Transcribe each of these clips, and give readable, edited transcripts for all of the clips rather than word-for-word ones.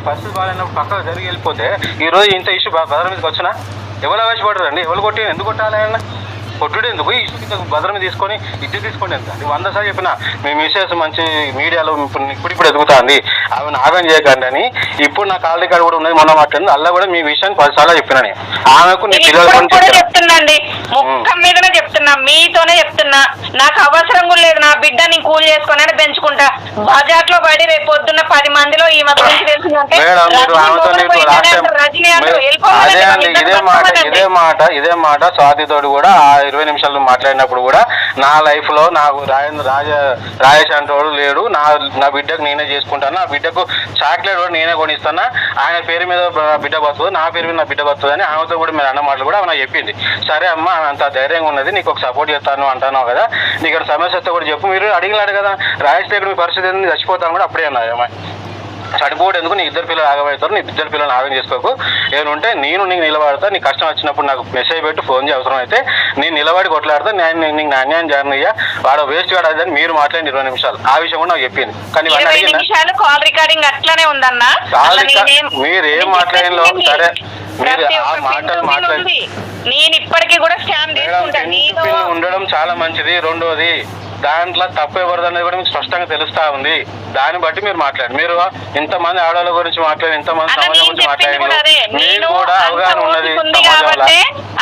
పరిస్థితి బాగాలేనప్పుడు పక్కకు జరిగి వెళ్ళిపోతే ఈరోజు ఇంత ఇష్యూ భద్ర మీదకి వచ్చినా ఎవరు ఆవేశపడరండి? ఎవరు కొట్టి ఎందుకు కొట్టాలి ఆయన? కొట్టుడు ఎందుకు? ఈ ఇష్యూ భద్రమ తీసుకొని ఇచ్చి తీసుకోండి. ఎంత 100 సార్లు చెప్పిన మీ మిస్సెస్ మంచి మీడియాలో ఇప్పుడు ఎదుగుతుంది, ఆమెను ఆగం చేయకండి అని. ఇప్పుడు నా కాల్ రికార్డు కూడా ఉన్నది, మొన్న మాట్లాడింది. అలా కూడా మీ విషయాన్ని 10 సార్లు చెప్పినా నేను. ఆమెకు నీ పిల్లలు చెప్తున్నాండి, ముఖం మీదనే చెప్తున్నా, మీతోనే చెప్తున్నా. నాకు అవసరం కూడా లేదు. నా బిడ్డ నేను కూల్ చేసుకుని పెంచుకుంటా. బజార్ లో పడి రేపు పొద్దున్న 10 మందిలో ఈ మధ్య గురించి తెలిసిందంటే ఇదే మాట స్వాతితోడు కూడా 20 నిమిషాలు మాట్లాడినప్పుడు కూడా నా లైఫ్ లో నాకు రాజేష్ అంటోడు లేడు, నా బిడ్డకు నేనే చేసుకుంటాను, నా బిడ్డకు చాక్లెట్ కూడా నేనే కొనిస్తాను, ఆయన పేరు మీద బిడ్డ బతుంది, నా పేరు మీద నా బిడ్డ బతుంది అని ఆమెతో కూడా మీరు అన్న మాటలు కూడా నాకు చెప్పింది. సరే అమ్మ, అంత ధైర్యంగా ఉన్నది, నీకు ఒక సపోర్ట్ చేస్తాను అంటాను కదా, నీకు ఇక్కడ సమస్య వస్తే కూడా చెప్పు. మీరు అడిగినాడు కదా రాజేష్ దగ్గర మీ పరిస్థితి ఏంది, చచ్చిపోతాను కూడా అప్పుడే అన్నది అమ్మాయి. చనిపోవడం ఎందుకు, నీ 2 పిల్లలు ఆగమవుతారు, నీ 2 పిల్లలు ఆగం చేసుకోకు. ఏమంటే నేను నీకు నిలబడతా, నీకు కష్టం వచ్చినప్పుడు నాకు మెసేజ్ పెట్టి ఫోన్ చేయ, అవసరం అయితే నేను నిలబడి కొట్లాడతా, నీకు అన్యాయం జరగనయ్యా, వాడు వేస్ట్ కాదని మీరు మాట్లాడి 20 నిమిషాలు ఆ విషయం కూడా నాకు చెప్పింది. కానీ మీరు ఏం మాట్లాడినో సరే, మీరు ఆ మాటలు మాట్లాడి నేను ఇప్పటికీ కూడా ఉండడం చాలా మంచిది. రెండోది దాంట్లో తప్పు ఎవరిది అనేది కూడా మీకు స్పష్టంగా తెలుస్తా ఉంది. దాన్ని బట్టి మీరు మాట్లాడు. మీరు ఇంతమంది ఆడవాళ్ళ గురించి మాట్లాడి, ఇంతమంది సమాజం గురించి మాట్లాడి మీరు కూడా అవగాహన ఉన్నది.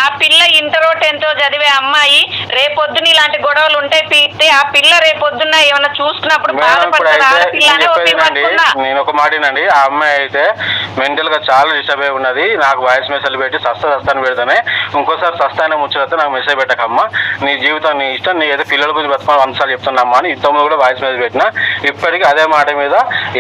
ఆ పిల్ల ఇంటరో 10th చదివే అమ్మాయి రేపొద్దున ఇలాంటి గొడవలు ఉంటే పీస్తే ఆ పిల్ల రేపొద్దున్న ఏమన్నా చూస్తున్నప్పుడు నేను ఒక మాటనండి, ఆ అమ్మాయి అయితే మెంటల్ గా చాలా డిస్టర్బ్ అయి ఉన్నది. నాకు వాయిస్ మెసేజ్ పెట్టి సస్తాను పెడతానే, ఇంకోసారి సస్తానే ముచ్చట నాకు మెసేజ్ పెట్టకమ్మా, నీ జీవితం నీ ఇష్టం, నీ ఏదో పిల్లల గురించి బతుకొని 100 సార్లు చెప్తున్నామ్మా అని ఇంతకుముందు కూడా వాయిస్ మెసేజ్ పెట్టినా. ఇప్పటికీ అదే మాట మీద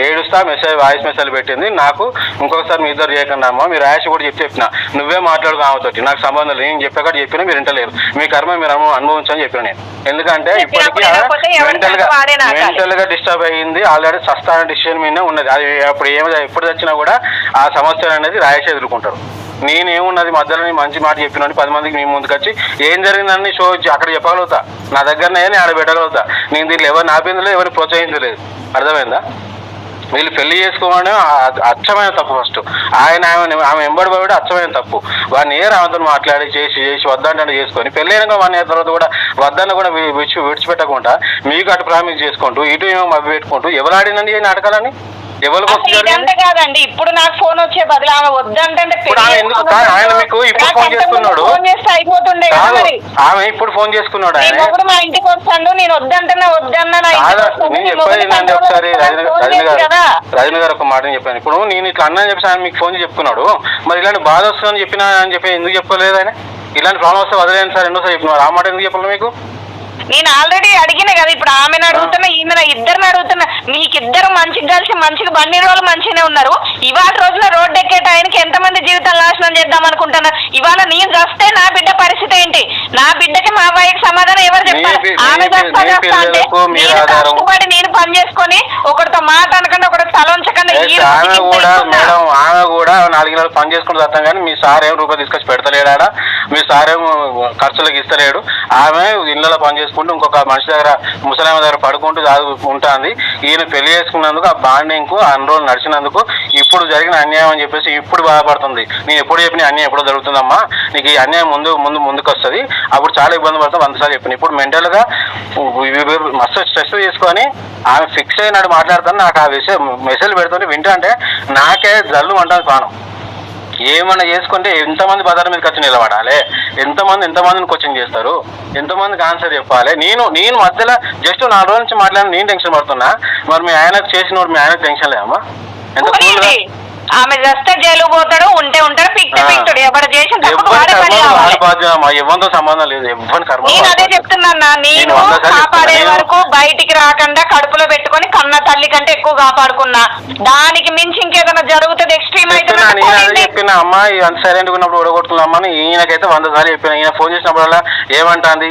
ఏడుస్తా వాయిస్ మెసేజ్ పెట్టింది. నాకు ఇంకొకసారి మీ ఇద్దరు చేయకుండా అమ్మా, మీరు రాసి కూడా చెప్పిన నువ్వే మాట్లాడు ఆమెతోటి, నాకు సంబంధం లేదు, నేను చెప్పాక చెప్పినా మీరు వింటలేరు, మీ కర్మ మీరు అనుభవించని చెప్పిన నేను. ఎందుకంటే ఇప్పటికీ మెంటల్ గా డిస్టర్బ్ అయ్యింది, ఆల్రెడీ సస్తాన డిసిషన్ మీద ఉన్నది. అది అప్పుడు ఎప్పుడు వచ్చినా కూడా ఆ సమస్యలు అనేది రాయేసి ఎదుర్కొంటారు. నేనేమున్నది మధ్యలో మంచి మాట చెప్పిన 10 మందికి మీ ముందుకు వచ్చి ఏం జరిగిందని షో అక్కడ చెప్పగలుగుతా, నా దగ్గరనే ఆడ పెట్టగలుగుతా. నేను దీంట్లో ఎవరిని ఆపించలేదు, ఎవరిని ప్రోత్సహించలేదు. అర్థమైందా? వీళ్ళు పెళ్లి చేసుకోవడం అచ్చమైన తప్పు. ఫస్ట్ ఆమె ఎంబడి పోయి అచ్చమైన తప్పు. 1 year ఆమెతో మాట్లాడి చేసి వద్దంటే చేసుకొని పెళ్ళైన 1 year తర్వాత కూడా వద్దన్న కూడా విడిచిపెట్టకుండా మీకు అటు ప్రామిస్ చేసుకుంటూ ఇటు ఏమో మభ్య పెట్టుకుంటూ ఎవరు ఆడినండి ఈ నాటకాలని? కాదండి, ఇప్పుడు నాకు ఫోన్ వచ్చే బదులు ఆమె వద్దంటే ఆయన మీకు ఇప్పుడు ఫోన్ చేసుకున్నాడు, ఆమె ఇప్పుడు ఫోన్ చేసుకున్నాడు. ఆయన మా ఇంటికి వస్తాడు, నేను వద్దంటున్నా నేను చెప్పేది ఒకసారి రజనీ గారు ఒక మాట చెప్పాను. ఇప్పుడు నేను ఇట్లా అన్నా చెప్పి ఆయన మీకు ఫోన్ చెప్పుకున్నాడు, మరి ఇలాంటి బాధ వస్తుందని చెప్పినా అని చెప్పి ఎందుకు చెప్పలేదు ఆయన? ఇలాంటి ప్రాబ్లం వస్తే వదిలేను సార్ ఎన్నోసారి చెప్పినారు, ఆ మాట ఎందుకు చెప్పాలి మీకు? నేను ఆల్రెడీ అడిగిన కదా, ఇప్పుడు ఆమెను అడుగుతున్నా, ఈమెను ఇద్దరిని అడుగుతున్నా. మీకిద్దరు మంచిగా కలిసి మంచిగా బండి రోజులు మంచిగానే ఉన్నారు. ఇవాళ రోజున రోడ్డు ఎక్కే టైంకి ఎంతమంది జీవితాలు నాశనం చేద్దాం అనుకుంటున్నారు. ఇవాళ నేను వస్తే నా బిడ్డ పరిస్థితి ఏంటి? నా బిడ్డకి మా అబ్బాయికి సమాధానం ఎవరు చెప్పాలి? ఆమె చేస్తా అంటే నేను కష్టపడి నేను పని చేసుకొని ఒకరితో మాట అనకుండా ఒకటి తలంచకుండా ఆమె కూడా 4 నెలలు పని చేసుకుంటూ వస్తాం, కానీ మీ సార్ ఏం రూపాయలు తీసుకొచ్చి పెడతలేడా? మీ సార్ ఏం ఖర్చులకు ఇస్తలేడు. ఆమె ఇళ్ళలో పని చేసుకుంటూ ఇంకొక మనిషి దగ్గర ముసలామె దగ్గర పడుకుంటూ ఉంటుంది. ఈయన పెళ్లి చేసుకున్నందుకు ఆ బాండింగ్ అన్ని రోజులు నడిచినందుకు ఇప్పుడు జరిగిన అన్యాయం అని చెప్పేసి ఇప్పుడు బాధపడుతుంది. నేను ఎప్పుడు చెప్పిన అన్యాయం ఎప్పుడో జరుగుతుందమ్మా, నీకు ఈ అన్యాయం ముందుకు వస్తుంది, అప్పుడు చాలా ఇబ్బంది పడుతుంది 100 సార్లు చెప్పిన. ఇప్పుడు మెంటల్ గా మస్తు స్ట్రెస్ తీసుకొని ఆమె ఫిక్స్ అయినాడు మాట్లాడుతాను. నాకు ఆ విషయం మెసేజ్ పెడుతుంటే వింటా అంటే నాకే జల్లు అంటాను ప్రాణం. ఏమన్నా చేసుకుంటే ఎంతమంది బజార్ మీదకి వచ్చి నిలబడాలి, ఎంతమందిని కోచింగ్ చేస్తారు, ఎంతమందికి ఆన్సర్ చెప్పాలి. నేను మధ్యలో జస్ట్ 4 రోజుల నుంచి మాట్లాడి నేను టెన్షన్ పడుతున్నా, మరి మీ ఆయనకు చేసినోడు మీ ఆయనకు టెన్షన్ లేదమ్మా? ఎంత ఆమె చేస్తే జైలు పోతాడు, ఉంటే ఉంటాడు, పిక్తాడు. ఎవరు చేసిన ఎవరితో సంబంధం లేదు, ఎవరి కర్మ. నేను అదే చెప్తున్నా, నేను కాపాడే వరకు బయటికి రాకుండా కడుపులో పెట్టుకొని కన్న తల్లి కంటే ఎక్కువ కాపాడుకున్నా. దానికి మించి ఇంకేదైనా జరుగుతుంది ఎక్స్ట్రీమ్ అయితే నేను అదే చెప్పిన అమ్మ అంత సైలెంట్ ఉన్నప్పుడు ఓడగొట్టుకున్నామని ఈయనకైతే 100 సార్లు చెప్పిన. ఈయన ఫోన్ చేసినప్పుడల్లా ఏమంటాంది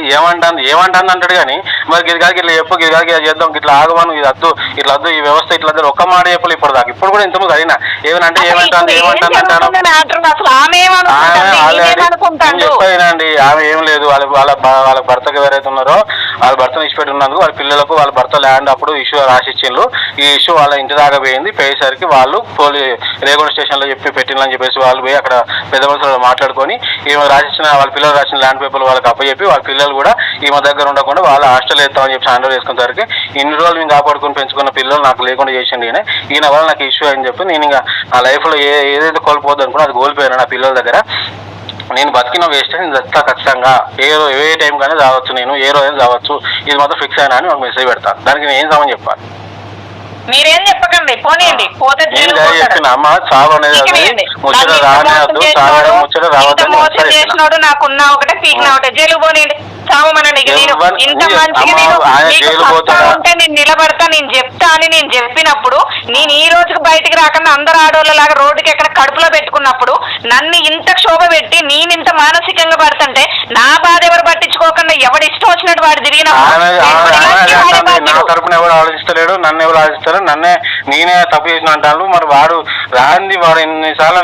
అంటాడు కానీ మరి గిరిగాకి ఇట్లా చెప్పు, గిరిగాకి చేద్దాం, ఇట్లా ఆగమను, ఇది వద్దు, ఇట్లా వద్దు, ఈ వ్యవస్థ ఇట్లా వద్దు, ఒక్క మాట చెప్పలు ఇప్పుడు దాకా. ఇప్పుడు కూడా ఇంతకుముందు అడిగినా ఏమనంటే ఏమంటాను చెప్పానండి. ఆమె ఏం లేదు, వాళ్ళ భర్తకు ఎవరైతే ఉన్నారో వాళ్ళ భర్తను ఇచ్చిపెట్టి ఉన్నందుకు వాళ్ళ పిల్లలకు వాళ్ళ భర్త ల్యాండ్ అప్పుడు ఇష్యూ రాసిచ్చిండ్రు. ఈ ఇష్యూ వాళ్ళ ఇంటి దాకా పోయింది. పోయేసరికి వాళ్ళు రేగొండ స్టేషన్ లో చెప్పి పెట్టిందని చెప్పేసి వాళ్ళు పోయి అక్కడ పెద్ద మనుషులు మాట్లాడుకొని ఈమె రాసిచ్చిన వాళ్ళ పిల్లలు రాసిన ల్యాండ్ పేపర్లు వాళ్ళకి అప్పచెప్పి వాళ్ళ పిల్లలు కూడా ఈమె దగ్గర ఉండకుండా వాళ్ళ హాస్టల్ వేస్తామని చెప్పి హ్యాండ్ ఓవర్ చేసుకునేసరికి ఇన్ని రోజులు మేము కాపాడుకుని పెంచుకున్న పిల్లలు నాకు లేకుండా చేసిండి ఈయన వల్ల నాకు ఇష్యూ అని చెప్పి నేను ఇంకా నా లైఫ్ లో ఏదైతే కోల్పోద్దు అనుకున్నా అది కోల్పోయాను నా పిల్లల దగ్గర. నేను బతికిన వేస్ట్ నేను చస్తా ఖచ్చితంగా, ఏ టైం కానీ రావచ్చు, నేను ఏ రోజైనా రావచ్చు, ఇది మాత్రం ఫిక్స్ అయినా అని ఒక మెసేజ్ పెడతాను. దానికి నేను ఏం సామని చెప్పాలి? మీరేం చెప్పకండి, పోనీయండి, పోతే చెప్పిన అమ్మ చావు అనేది ముచ్చట రానేవద్దు, చావడం ముచ్చట రావద్దు చేసినోడు నాకున్నా ఒకటే పీకినా ఒకటే జైలు పోనీయండి, చావమనండి. ఇంత మంచిగా ఉంటే నేను నిలబడతా, నేను చెప్తా అని నేను చెప్పినప్పుడు నేను ఈ రోజుకి బయటికి రాకుండా అందరు ఆడోళ్ళలాగా రోడ్డుకి ఎక్కడ కడుపులో పెట్టుకున్నప్పుడు నన్ను ఇంత క్షోభ పెట్టి నేను ఇంత మానసికంగా పడుతుంటే నా బాధ ఎవరు పట్టించుకోకుండా ఎవడు ఇష్టం వచ్చినట్టు వాడు తిరిగినప్పుడు తరపున ఎవరు ఆలోచిస్తలేడు, నన్ను ఎవరు ఆలోచిస్తారు, నేనే తప్పు చేసిన అంటాను. మరి వాడు రాంది, వాడు ఎన్నిసార్లు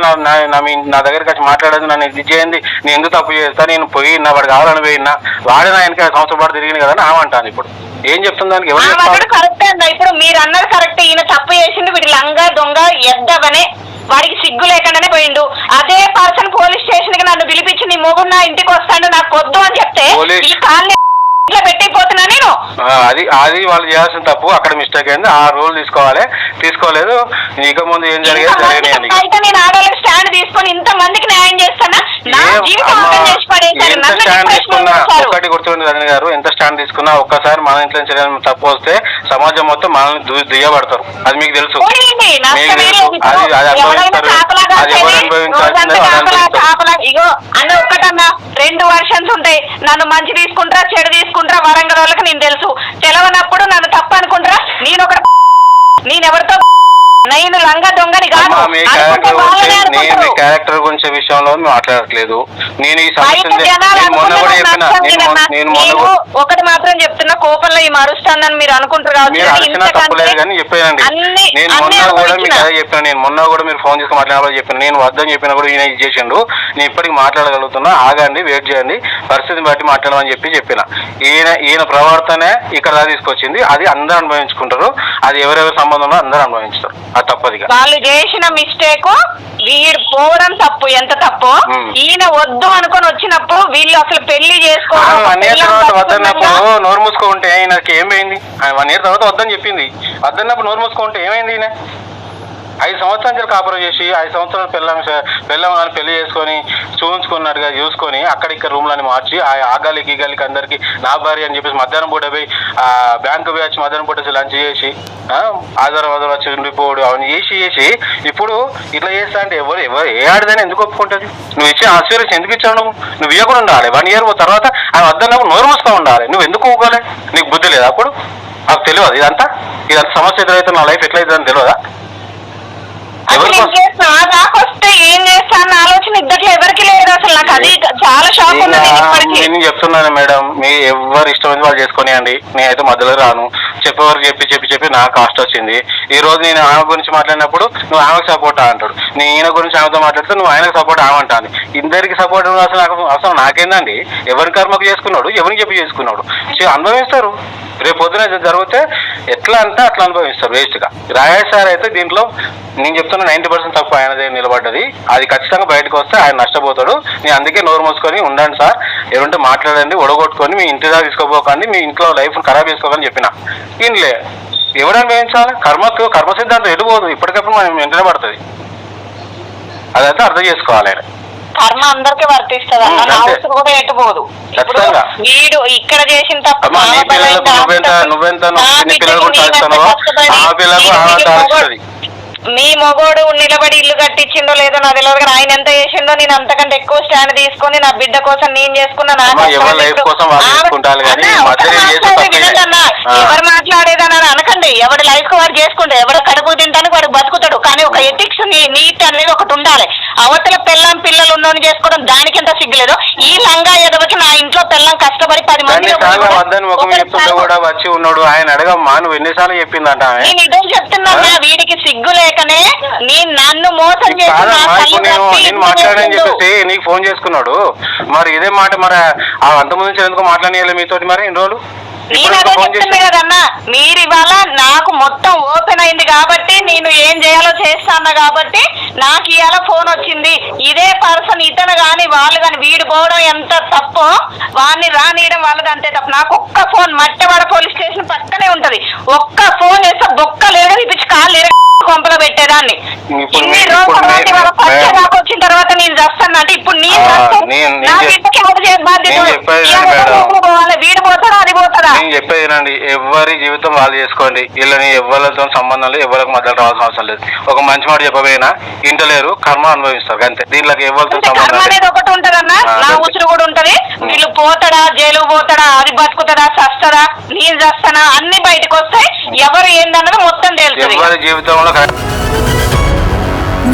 నా దగ్గరికి వచ్చి మాట్లాడేది, నన్ను ఇది చేయండి, నేను ఎందుకు తప్పు చేస్తా, నేను పోయినా వాడు కావాలని పోయినా వాడే నా వెనక సంవత్సరం పాటు తిరిగింది కదా అని ఆమంటాను. ఇప్పుడు ఏం చెప్తుంది దానికి? ఎవరు కరెక్టే అండి, ఇప్పుడు మీరు అన్నది కరెక్ట్. ఈయన తప్పు చేసిండు, వీడి లంగా దొంగ ఎద్దవనే వాడికి సిగ్గు లేకుండానే పోయిండు. అదే పర్సన్ పోలీస్ స్టేషన్ కి నన్ను పిలిపించి నీ మొగుడు నా ఇంటికి వస్తాడు నాకు వద్దు అని చెప్తే ఈ కాలనీ ఇట్లా పెట్టిపోతున్నా నేను. అది వాళ్ళు చేయాల్సిన తప్పు, అక్కడ మిస్టేక్ అయింది, ఆ రూల్ తీసుకోలేదు. ఇక ముందు ఏం జరిగేది అయితే నేను ఆడవాళ్ళకి స్టాండ్ తీసుకొని ఇంత మందికి న్యాయం చేస్తానా? ఒకటి గుర్తుండి రజని గారు, ఎంత స్టాండ్ తీసుకున్నా ఒక్కసారి మన ఇంట్లో తప్పు వస్తే సమాజం మొత్తం మనల్ని దుయ్యబడతారు. అది మీకు తెలుసు, ఇగో అన్న ఒక్కటన్నా 2 వర్షన్స్ ఉంటాయి. నన్ను మంచి తీసుకుంటారా చెడు తీసుకుంటారా వరంగల్ వాళ్ళకి నేను తెలుసు. తెలవనప్పుడు నన్ను తప్పు అనుకుంటారా? నేను ఎవరితో నేను లంగా దొంగని కాదు. నేను క్యారెక్టర్ గురించి విషయంలో మాట్లాడట్లేదు. నేను ఈ ఒకటి మాత్రం చెప్తున్నా, కోపంలో ఈ మరుస్తానని మీరు అనుకుంటారు తప్పలేదు కానీ చెప్పానండి. నేను మొన్న కూడా మీకు అదే చెప్పాను. నేను మొన్న కూడా మీరు ఫోన్ చేసి మాట్లాడినప్పుడు చెప్పాను, నేను వద్దని చెప్పినా కూడా ఈయన ఇది చేసిండు, నేను ఇప్పటికి మాట్లాడగలుగుతున్నా, ఆగండి, వెయిట్ చేయండి, పరిస్థితిని బట్టి మాట్లాడమని చెప్పిన. ఈయన ప్రవర్తనే ఇక్కడ తీసుకొచ్చింది. అది అందరూ అనుభవించుకుంటారు. అది ఎవరెవరి సంబంధంలో అందరూ అనుభవించుతారు. అది తప్పదిగా. వాళ్ళు చేసిన మిస్టేక్, వీడు పోవడం తప్పు, ఎంత తప్పు. ఈయన వద్దు అనుకొని వచ్చినప్పుడు వీళ్ళు అసలు పెళ్లి చేసుకోవాలి. 1 year తర్వాత వద్దన్నప్పుడు నోరు మూసుకుంటే ఈయనకి ఏం పోయింది? 1 year తర్వాత వద్దని చెప్పింది, వద్దన్నప్పుడు నోరు మూసుకుంటే ఏమైంది? ఈయన 5 సంవత్సరాలు కాపురం చేసి 5 సంవత్సరాలు పిల్లం కానీ పెళ్లి చేసుకొని చూపించుకున్నట్టుగా చూసుకొని అక్కడిక్కడ రూమ్లని మార్చి ఆగాలికి ఈగాలికి అందరికి నా భార్య అని చెప్పేసి మధ్యాహ్నం పూట పోయి బ్యాంకు పోయి వచ్చి మధ్యాహ్నం పూట లంచ్ చేసి ఆధారం వచ్చి ఉండిపోడు అవన్నీ చేసి ఇప్పుడు ఇట్లా చేస్తా అంటే ఎవరు ఏ ఆడదని ఎందుకు ఒప్పుకుంటుంది? నువ్వు ఇచ్చే ఆశీర్వదించి ఎందుకు ఇచ్చావు? నువ్వు ఇవ్వకుండా ఉండాలి. 1 year తర్వాత ఆమె వద్దన్నప్పుడు నోరు మూసుకొని ఉండాలి. నువ్వు ఎందుకు ఊకోలే? నీకు బుద్ధి లేదా? అప్పుడు నాకు తెలియదు ఇదంతా సమస్య ఎదురైతే నా లైఫ్ ఎట్లయితుందని తెలియదా? వస్తే ఏం చేస్తాను ఆలోచన ఇద్దరు ఎవరికి లేదు అసలు. నాకు అది చాలా షాక్ ఉన్నది. నేను చెప్తున్నాను మేడం, మీ ఎవరు ఇష్టమైంది వాళ్ళు చేసుకునేయండి, నేనైతే మధ్యలో రాను. చెప్పేవారికి చెప్పి నాకు కాస్ట్ వచ్చింది. ఈ రోజు నేను ఆమె గురించి మాట్లాడినప్పుడు నువ్వు ఆమెకు సపోర్ట్ అంటాడు, నేను ఈయన గురించి ఆమెతో మాట్లాడితే నువ్వు ఆయనకు సపోర్ట్ ఆమంటాను. ఇద్దరికి సపోర్ట్ అసలు నాకేందండి? ఎవరి కర్మకు చేసుకున్నాడు, ఎవరికి చెప్పి చేసుకున్నాడు, అనుభవిస్తారు. రేపు పొద్దున జరిగితే ఎట్లా అంటే అట్లా అనుభవిస్తారు వేస్ట్గా. రాజేష్ సార్ అయితే దీంట్లో నేను చెప్తున్నా 90% తప్పు ఆయనదే నిలబడ్డది. అది ఖచ్చితంగా బయటకు వస్తే ఆయన నష్టపోతాడు. నేను అందుకే నోరు మూసుకొని ఉండండి సార్, ఏమంటే మాట్లాడండి, ఒడగొట్టుకొని మీ ఇంటి దాకా తీసుకోపోకండి, మీ ఇంట్లో లైఫ్ ఖరాబ్ చేసుకోకని చెప్పిన. ఈయనలే ఎవరు అనుభవించాలి? కర్మ సిద్ధాంతం ఎటుపోదు, ఇప్పటికప్పుడు మనం వెంటనే పడుతుంది. అదైతే అర్థం చేసుకోవాలి. ఆయన కర్మ అందరికి వర్తిస్తుంది అన్న, నా అవసరం కూడా ఎటుపోదు. వీడు ఇక్కడ చేసిన తప్పు మీ మొగోడు నిలబడి ఇల్లు కట్టించిండో లేదో నాకు తెలియదు, కానీ ఆయన ఎంత చేసిండో నేను అంతకంటే ఎక్కువ స్టాండ్ తీసుకొని నా బిడ్డ కోసం నేను చేసుకున్నా. ఎవరు మాట్లాడేదని అనకండి. చేసుకోండి, ఎవడి లైఫ్ కు వాడు చేసుకుంటే, ఎవడ కడుపు తింటానికి వాడు బతుకుతాడు. కానీ ఒక ఎథిక్స్ నీట్ అనేది ఒకటి ఉండాలి. అవతల పిల్లం పిల్లలు ఉన్నోని చేసుకోవడం దానికి ఎంత సిగ్గులేదు. ఈ లంగా ఎదవకి నా ఇంట్లో పిల్లం కష్టపడి 10 మంది వద్దని ముఖం చెప్తుంటే కూడా వచ్చి ఉన్నాడు. ఆయన అడగమ్మా, నువ్వు ఎన్నిసార్లు చెప్పిందంట. నేను ఇదేం చెప్తున్నా, వీడికి సిగ్గు లేకనే నన్ను మోసం చేసి మాట్లాడని చెప్పేసి నీకు ఫోన్ చేసుకున్నాడు. మరి ఇదే మాట మరి అంతకుముందు నుంచి ఎందుకు మాట్లాడలేదు మీతోటి మరి ఇన్ని రోజులు? నేను అదే చెప్తున్నా కదన్నా, మీరు ఇవాళ నాకు మొత్తం ఓపెన్ అయింది కాబట్టి నేను ఏం చేయాలో చేస్తాను కాబట్టి నాకు ఇవాళ ఫోన్ వచ్చింది. ఇదే పర్సన్ ఇతను కానీ వాళ్ళు కానీ వీడు పోవడం ఎంత తప్పో వాడిని రానియడం వాళ్ళది అంతే తప్పు. నాకు ఒక్క ఫోన్ మట్టవాడ పోలీస్ స్టేషన్ పక్కనే ఉంటది, ఒక్క ఫోన్ వేస్తే బొక్కలు ఎరగిపించి కాళ్ళు కొంపలో పెట్టేదాన్ని. ఇన్ని రోజుల తర్వాత వాళ్ళ పచ్చ దాకా వచ్చిన తర్వాత నేను చేస్తాను అంటే ఇప్పుడు వీడు పోతాడా అది పోతాడా? నేను చెప్పేదేనండి, ఎవరి జీవితం వాళ్ళు చేసుకోండి. వీళ్ళని ఎవరితో సంబంధం లేదు, ఎవరికి మధ్యలో రావాల్సిన అవసరం లేదు. ఒక మంచి మాట చెప్పబోయినా ఇంటలేరు, కర్మ అనుభవిస్తారు అంతే. దీనికి ఎవరితో సంబంధం అనేది ఒకటి ఉంటదన్నా, నా ఉసురు కూడా ఉంటది. వీళ్ళు పోతాడా, జైలు పోతాడా, అది బతుకుతాడా, చస్తాడా, నేను చేస్తానా అన్ని బయటకు వస్తాయి. ఎవరు ఏందన్నది మొత్తం తెలుస్తుంది. ఎవరి జీవితంలో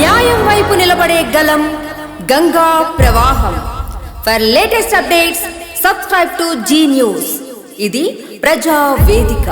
న్యాయం వైపు నిలబడే గలం గంగా ప్రవాహం. For latest updates subscribe to Zee news. ఇది ప్రజా వేదిక.